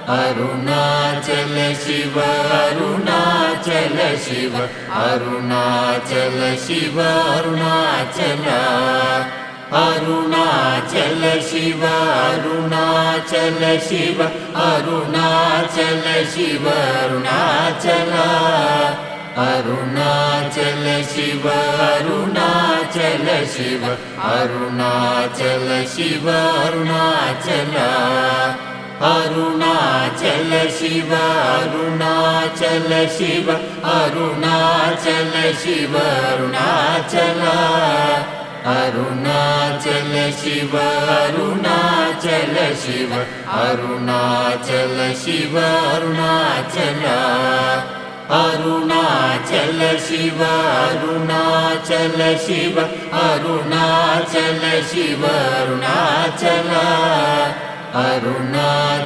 Arunachal Shiva Arunachal Shiva Arunachal Shiva Arunachal Arunachal Shiva Arunachal Shiva Arunachal Shiva Arunachal Arunachal Shiva Arunachal Shiva Arunachal Shiva Arunachal Arunachal Shiva Arunachal Shiva Arunachal Shiva Arunachal Arunachal Shiva Arunachal Shiva Arunachal Shiva Arunachal Arunachal Shiva Arunachal Shiva Arunachal Shiva Arunachal Arunachal